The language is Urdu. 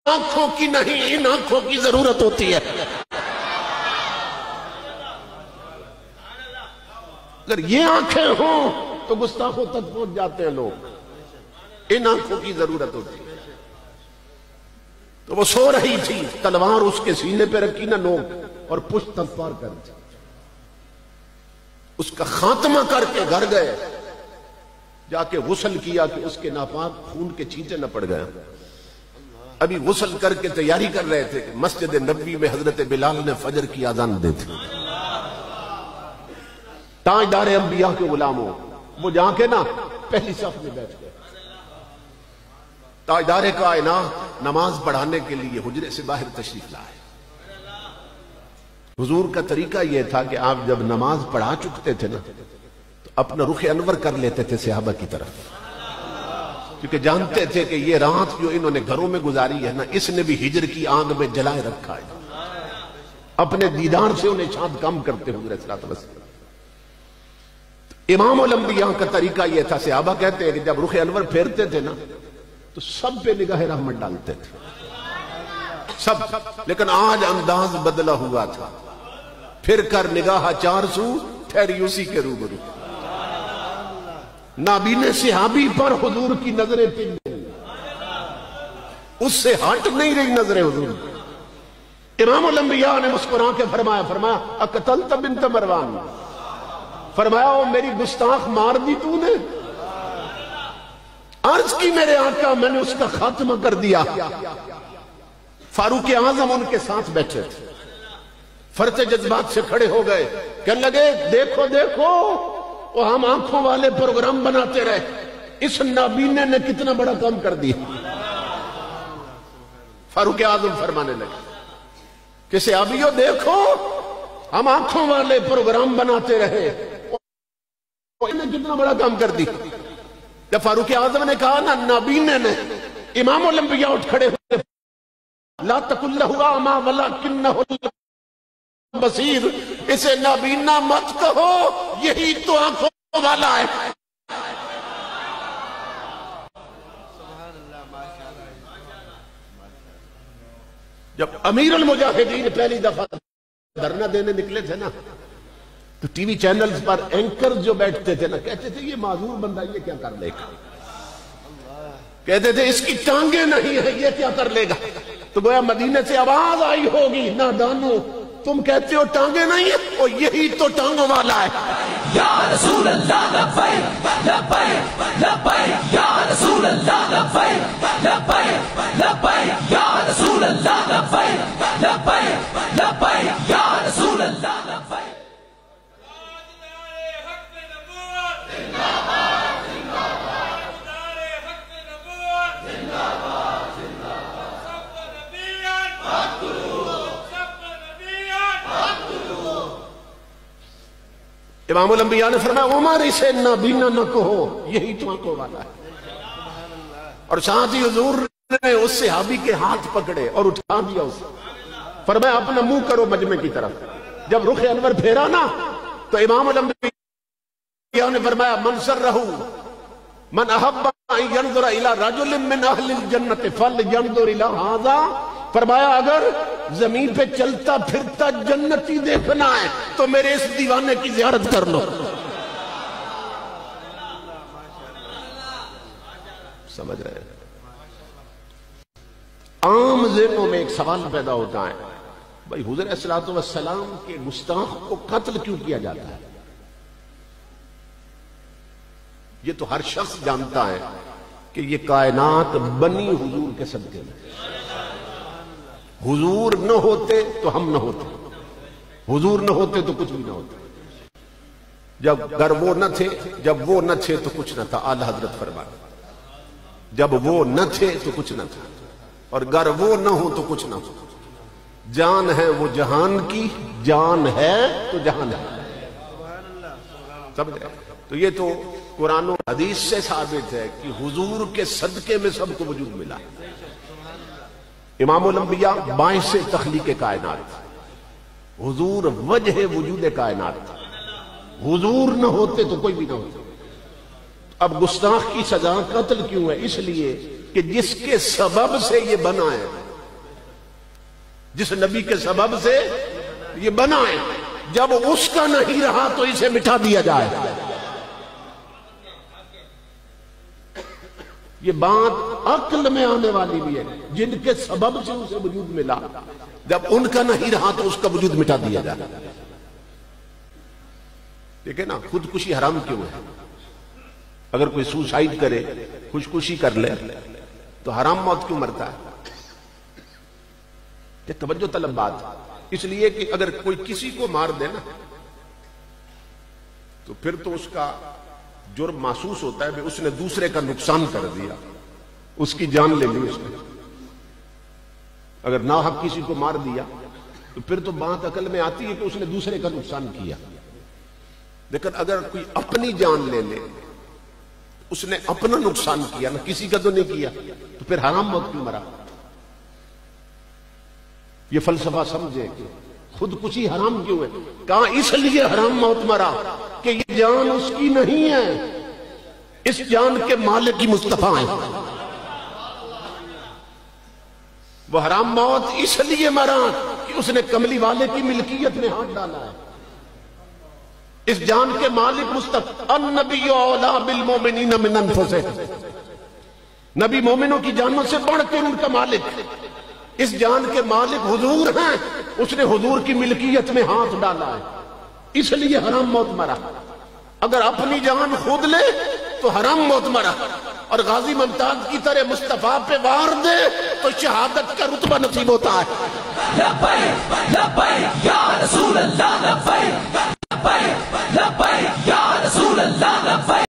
آنکھوں کی نہیں، ان آنکھوں کی ضرورت ہوتی ہے۔ اگر یہ آنکھیں ہوں تو گستاخوں تک پہنچ جاتے ہیں لوگ، ان آنکھوں کی ضرورت ہوتی ہے۔ تو وہ سو رہی تھی، تلوار اس کے سینے پہ رکھی نہ نوک اور پشت تک پار کر دی۔ اس کا خاتمہ کر کے گھر گئے، جا کے غسل کیا کہ اس کے ناپاک خون کے چھینٹے نہ پڑ گئے۔ ابھی غسل کر کے تیاری کر رہے تھے کہ مسجد نبوی میں حضرت بلال نے فجر کی اذان دی تھی۔ تاجدار انبیاء کے غلاموں، وہ جا کے نا پہلی صف میں بیٹھ گئے۔ تاجدار کائنات نماز پڑھانے کے لیے حجرے سے باہر تشریف لائے۔ حضور کا طریقہ یہ تھا کہ آپ جب نماز پڑھا چکتے تھے نا تو اپنا رخ انور کر لیتے تھے صحابہ کی طرف، کیونکہ جانتے تھے کہ یہ رات جو انہوں نے گھروں میں گزاری ہے نا، اس نے بھی ہجر کی آگ میں جلائے رکھا ہے۔ اپنے دیدار سے انہیں چھانت کم کرتے ہوئے رسول امام الانبیاء کا طریقہ یہ تھا۔ صحابہ کہتے ہیں کہ جب رخ انور پھیرتے تھے نا تو سب پہ نگاہ رحمت ڈالتے تھے، سب۔ لیکن آج انداز بدلا ہوا تھا، پھر کر نگاہ چار سو ٹھہری اسی کے روبرو۔ نابینے صحابی پر حضور کی نظریں پن گئی، اس سے ہٹ نہیں رہی نظریں حضور۔ امام الانبیاء نے مسکرا کے فرمایا اقتلت بنت مروان، فرمایا وہ میری گستاخ مار دی تو نے؟ عرض کی میرے آقا میں نے اس کا خاتمہ کر دیا۔ فاروق اعظم ان کے ساتھ بیٹھے تھے، فرط جذبات سے کھڑے ہو گئے، کہنے لگے دیکھو دیکھو وہ ہم آنکھوں والے پروگرام بناتے رہے، اس نابینے نے کتنا بڑا کام کر دیا۔ فاروق اعظم فرمانے لگے کہ صحابیو دیکھو ہم آنکھوں والے پروگرام بناتے رہے، انہوں نے کتنا بڑا کام کر دی۔ جب فاروق اعظم نے کہا نا نابینے نے، امام الانبیاء اٹھ کھڑے ہوئے، لا تقل لہ اعمی ولکنہ بصیر، اسے نابینا مت کہو، یہی تو آنکھوں والا ہے۔ جب امیر المجاہدین پہلی دفعہ دھرنا دینے نکلے تھے نا تو ٹی وی چینلز پر اینکر جو بیٹھتے تھے نا کہتے تھے یہ معذور بندہ یہ کیا کر لے گا، کہتے تھے اس کی ٹانگیں نہیں ہیں یہ کیا کر لے گا۔ تو گویا مدینے سے آواز آئی ہوگی نادانو تم کہتے ہو ٹانگیں نہیں ہیں، اور یہی تو ٹانگوں والا ہے۔ یا رسول اللہ لبیک لبیک لبیک، یا رسول اللہ لبیک لبیک لبیک، یا رسول اللہ لبیک لبیک لبیک، یا رسول اللہ لبیک۔ امام الانبیاء نے فرمایا عمر اسے نابینا نہ کہو، یہی تو آنکھوں والا ہے۔ اور ساتھ ہی حضور نے اس صحابی کے ہاتھ پکڑے اور اٹھا دیا اسے، فرمایا اپنا منہ کرو مجمع کی طرف۔ جب رخ انور پھیرا نا تو امام الانبیاء نے فرمایا من سرہ من احب ان ينظر الى رجل من اہل الجنت فلینظر الى ھذا، فرمایا اگر زمین پہ چلتا پھرتا جنتی دیکھنا ہے تو میرے اس دیوانے کی زیارت کر لو۔ سمجھ رہے ہیں؟ عام ذہنوں میں ایک سوال پیدا ہوتا ہے، بھائی حضور صلی اللہ علیہ وسلم کے گستاخ کو قتل کیوں کیا جاتا ہے؟ یہ تو ہر شخص جانتا ہے کہ یہ کائنات بنی حضور کے صدقے میں۔ حضور نہ ہوتے تو ہم نہ ہوتے، حضور نہ ہوتے تو کچھ بھی نہ ہوتا۔ جب گر وہ نہ تھے، جب وہ نہ تھے تو کچھ نہ تھا، اعلیٰ حضرت فرمایا جب وہ نہ تھے تو کچھ نہ تھا، اور گر وہ نہ ہو تو کچھ نہ ہو۔ جان ہے وہ جہان کی، جان ہے تو جہان ہے۔ سمجھ رہے؟ تو یہ تو قرآن و حدیث سے ثابت ہے کہ حضور کے صدقے میں سب کو وجود ملا۔ امام الانبیاء باعث تخلیق کائنات، حضور وجہ وجود کائنات، حضور نہ ہوتے تو کوئی بھی نہ ہوتا۔ اب گستاخ کی سزا قتل کیوں ہے؟ اس لیے کہ جس کے سبب سے یہ بنا ہے جس نبی کے سبب سے یہ بنا ہے، جب اس کا نہیں رہا تو اسے مٹا دیا جائے۔ یہ بات عقل میں آنے والی بھی ہے، جن کے سبب سے اسے وجود ملا، جب ان کا نہیں رہا تو اس کا وجود مٹا دیا جائے۔ دیکھیں نا، خودکشی حرام کیوں ہے؟ اگر کوئی سوسائیڈ کرے، خودکشی کر لے تو حرام موت کیوں مرتا ہے؟ یہ توجہ طلب بات، اس لیے کہ اگر کوئی کسی کو مار دے نا تو پھر تو اس کا جرم محسوس ہوتا ہے کہ اس نے دوسرے کا نقصان کر دیا، اس کی جان لے لی اس نے۔ اگر ناحق کسی کو مار دیا تو پھر تو بات عقل میں آتی ہے کہ اس نے دوسرے کا نقصان کیا، لیکن اگر کوئی اپنی جان لے لے، اس نے اپنا نقصان کیا نا، کسی کا تو نہیں کیا، تو پھر حرام موت کیوں مرا؟ یہ فلسفہ سمجھے کہ خودکشی حرام کیوں ہے؟ کہاں اس لیے حرام موت مرا کہ یہ جان اس کی نہیں ہے، اس جان کے مالک کی مصطفیٰ ہیں۔ وہ حرام موت اس لیے مرا کہ اس نے کملی والے کی ملکیت میں ہاتھ ڈالا ہے۔ اس جان کے مالک مصطفیٰ، النبی اولیٰ بالمومنین من انفسہم، نبی مومنوں کی جانوں سے بڑھ کر ان کا مالک، اس جان کے مالک حضور ہیں، اس نے حضور کی ملکیت میں ہاتھ ڈالا ہے، اس لیے حرام موت مرا۔ اگر اپنی جان خود لے تو حرام موت مرا، اور غازی ممتاز کی طرح مصطفیٰ پہ وار دے تو شہادت کا رتبہ نصیب ہوتا ہے۔ لبیک لبیک یا رسول اللہ، لبیک لبیک لبیک یا رسول اللہ، لبیک